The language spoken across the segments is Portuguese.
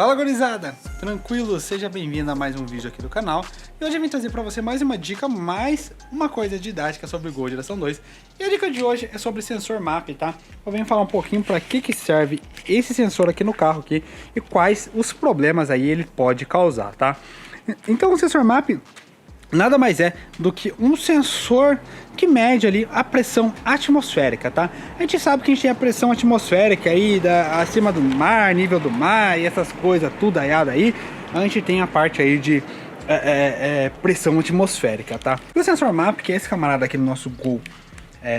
Fala, gurizada! Tranquilo? Seja bem-vindo a mais um vídeo aqui do canal. E hoje eu vim trazer pra você mais uma dica, mais uma coisa didática sobre Gol geração 2. E a dica de hoje é sobre sensor MAP, tá? Eu venho falar um pouquinho para que serve esse sensor aqui no carro aqui e quais os problemas aí ele pode causar, tá? Então o sensor MAP nada mais é do que um sensor que mede ali a pressão atmosférica, tá? A gente sabe que a gente tem a pressão atmosférica aí acima do mar, nível do mar e essas coisas tudo aí. A gente tem a parte aí de pressão atmosférica, tá? E o sensor MAP, que é esse camarada aqui no nosso Gol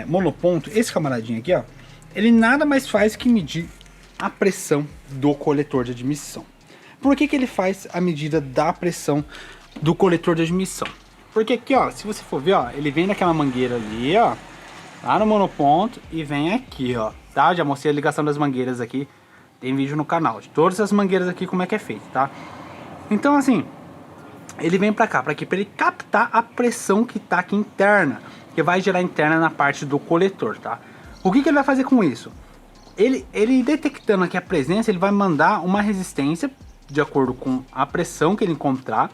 monoponto, esse camaradinho aqui, ó, ele nada mais faz que medir a pressão do coletor de admissão. Por que ele faz a medida da pressão do coletor de admissão? Porque aqui, ó, se você for ver, ó, ele vem daquela mangueira ali, ó, lá no monoponto e vem aqui, ó, tá? Já mostrei a ligação das mangueiras aqui, tem vídeo no canal de todas as mangueiras aqui como é que é feito, tá? Então, assim, ele vem pra cá, pra quê? Pra ele captar a pressão que tá aqui interna, que vai gerar interna na parte do coletor, tá? O que ele vai fazer com isso? Ele detectando aqui a presença, ele vai mandar uma resistência de acordo com a pressão que ele encontrar.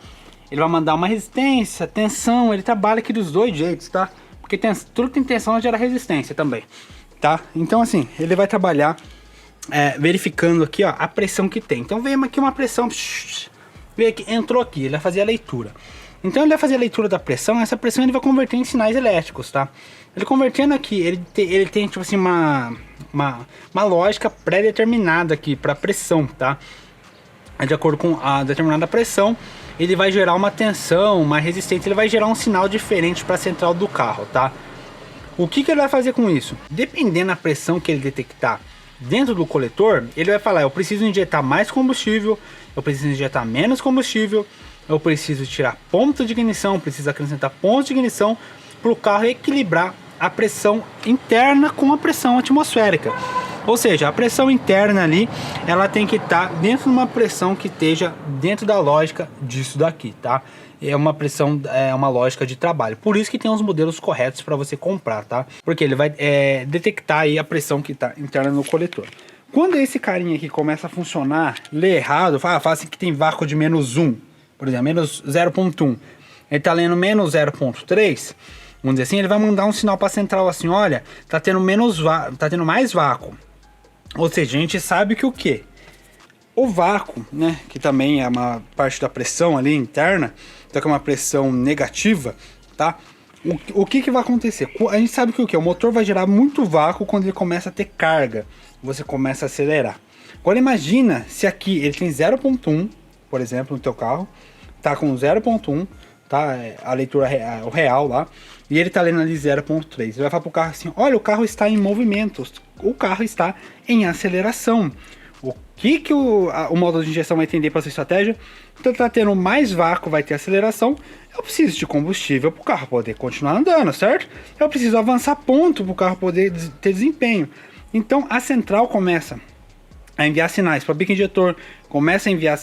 Ele vai mandar uma resistência, tensão, ele trabalha aqui dos dois jeitos, tá? Porque tudo que tem tensão gera resistência também, tá? Então assim, ele vai trabalhar verificando aqui, ó, a pressão que tem. Então veio aqui uma pressão, veio aqui, entrou aqui, ele vai fazer a leitura. Então ele vai fazer a leitura da pressão, essa pressão ele vai converter em sinais elétricos, tá? Ele convertendo aqui, ele tem tipo assim uma lógica pré-determinada aqui para pressão, tá? De acordo com a determinada pressão, ele vai gerar uma tensão, uma resistência, ele vai gerar um sinal diferente para a central do carro, tá? O que ele vai fazer com isso? Dependendo da pressão que ele detectar dentro do coletor, ele vai falar, eu preciso injetar mais combustível, eu preciso injetar menos combustível, eu preciso tirar pontos de ignição, preciso acrescentar pontos de ignição para o carro equilibrar a pressão interna com a pressão atmosférica. Ou seja, a pressão interna ali, ela tem que estar dentro de uma pressão que esteja dentro da lógica disso daqui, tá? É uma pressão, é uma lógica de trabalho. Por isso que tem os modelos corretos para você comprar, tá? Porque ele vai detectar aí a pressão que está interna no coletor. Quando esse carinha aqui começa a funcionar, lê errado, fala assim que tem vácuo de menos 1, por exemplo, menos 0.1. Ele está lendo menos 0.3, vamos dizer assim, ele vai mandar um sinal para a central assim, olha, tá tendo mais vácuo. Ou seja, a gente sabe que o que? O vácuo, né, que também é uma parte da pressão ali interna, então que é uma pressão negativa, tá? O que vai acontecer? A gente sabe que o que? O motor vai gerar muito vácuo quando ele começa a ter carga, você começa a acelerar. Agora imagina se aqui ele tem 0.1, por exemplo, no teu carro, tá com 0.1, tá? A leitura o real lá, e ele tá lendo ali 0.3. Ele vai falar pro carro assim, olha, o carro está em movimentos, o carro está em aceleração. O que o modo de injeção vai entender para sua estratégia? Então tá tendo mais vácuo, vai ter aceleração, eu preciso de combustível para o carro poder continuar andando, certo? Eu preciso avançar ponto para o carro poder ter desempenho. Então a central começa a enviar sinais para o bico injetor, começa a enviar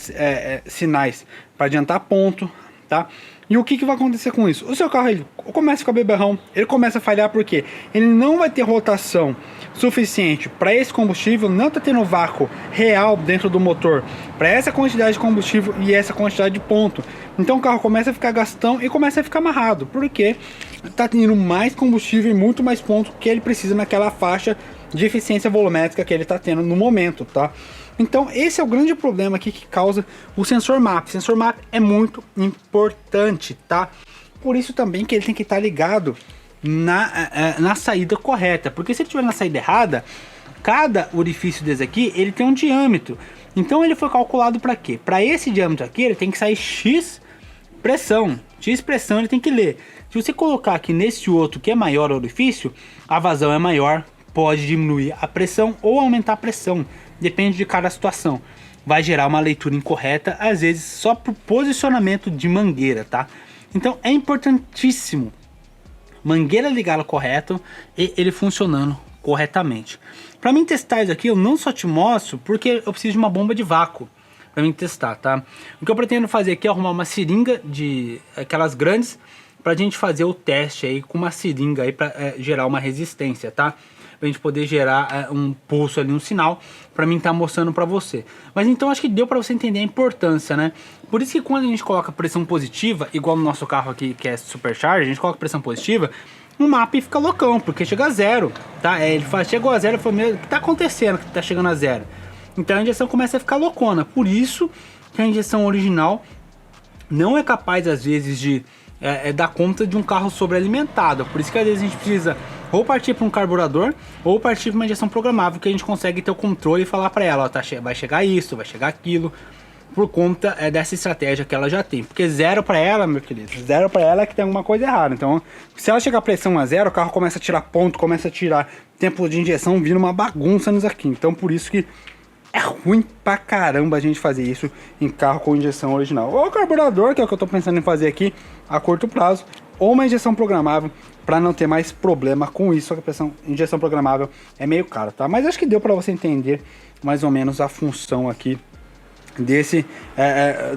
sinais para adiantar ponto, tá? E o que vai acontecer com isso? O seu carro ele começa a ficar beberrão, ele começa a falhar porque ele não vai ter rotação suficiente para esse combustível, não está tendo vácuo real dentro do motor para essa quantidade de combustível e essa quantidade de ponto. Então o carro começa a ficar gastão e começa a ficar amarrado, porque está tendo mais combustível e muito mais ponto que ele precisa naquela faixa de eficiência volumétrica que ele está tendo no momento, tá? Então esse é o grande problema aqui que causa o sensor MAP. O sensor MAP é muito importante, tá? Por isso também que ele tem que estar ligado na saída correta, porque se ele estiver na saída errada, cada orifício desse aqui, ele tem um diâmetro. Então ele foi calculado para quê? Para esse diâmetro aqui, ele tem que sair X pressão. X pressão ele tem que ler. Se você colocar aqui nesse outro que é maior o orifício, a vazão é maior, pode diminuir a pressão ou aumentar a pressão. Depende de cada situação. Vai gerar uma leitura incorreta, às vezes só por posicionamento de mangueira, tá? Então é importantíssimo mangueira ligada correto e ele funcionando corretamente. Para mim testar isso aqui, eu não só te mostro porque eu preciso de uma bomba de vácuo para mim testar, tá? O que eu pretendo fazer aqui é arrumar uma seringa de aquelas grandes pra gente fazer o teste aí com uma seringa aí para gerar uma resistência, tá? pra gente poder gerar um pulso ali, um sinal, pra mim tá mostrando pra você. Mas então acho que deu pra você entender a importância, né? Por isso que quando a gente coloca pressão positiva, igual no nosso carro aqui que é Supercharger, a gente coloca pressão positiva, o MAP fica loucão, porque chega a zero, tá? Ele fala, chegou a zero, eu falo, o que tá acontecendo que tá chegando a zero? Então a injeção começa a ficar loucona, por isso que a injeção original não é capaz às vezes de dar conta de um carro sobrealimentado. Por isso que às vezes a gente precisa ou partir para um carburador ou partir para uma injeção programável, que a gente consegue ter o controle e falar para ela, ó, vai chegar isso, vai chegar aquilo, por conta dessa estratégia que ela já tem. Porque zero para ela, meu querido, zero para ela é que tem alguma coisa errada. Então, se ela chegar a pressão a zero, o carro começa a tirar ponto, começa a tirar tempo de injeção, vira uma bagunça nisso aqui. Então, por isso que é ruim pra caramba a gente fazer isso em carro com injeção original. Ou carburador, que é o que eu tô pensando em fazer aqui a curto prazo, ou uma injeção programável para não ter mais problema com isso. Só que a injeção programável é meio caro, tá? Mas acho que deu para você entender mais ou menos a função aqui desse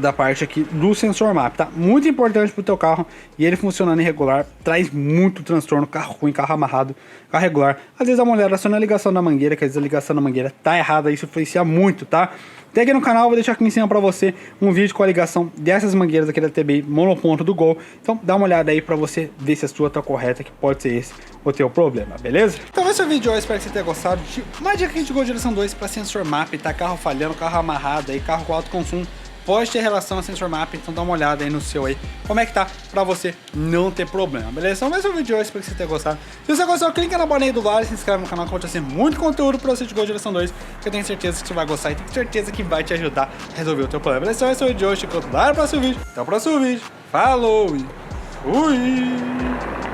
da parte aqui do sensor MAP, tá? Muito importante pro teu carro, e ele funcionando irregular traz muito transtorno, carro ruim, carro amarrado, carro regular. Às vezes a mulher aciona a ligação da mangueira, que às vezes a ligação da mangueira tá errada, isso influencia muito, tá? Tem aqui no canal, vou deixar aqui em cima pra você um vídeo com a ligação dessas mangueiras aqui da TBI monoponto do Gol. Então dá uma olhada aí pra você ver se a sua tá correta, que pode ser esse o teu problema, beleza? Então esse é o vídeo de hoje, espero que você tenha gostado de uma dica aqui de Gol geração 2 pra sensor MAP, tá? Carro falhando, carro amarrado aí, carro com alto consumo, pode ter relação a sensor MAP, então dá uma olhada aí no seu aí, como é que tá, pra você não ter problema, beleza? Então esse é o vídeo de hoje, espero que você tenha gostado. Se você gostou, clica na bolinha do lado e se inscreve no canal, que vai ter muito conteúdo pra você de Gol geração 2, que eu tenho certeza que você vai gostar e tenho certeza que vai te ajudar a resolver o teu problema, beleza? Então esse é o vídeo de hoje, te encontro lá no próximo vídeo, até o próximo vídeo, falou e fui!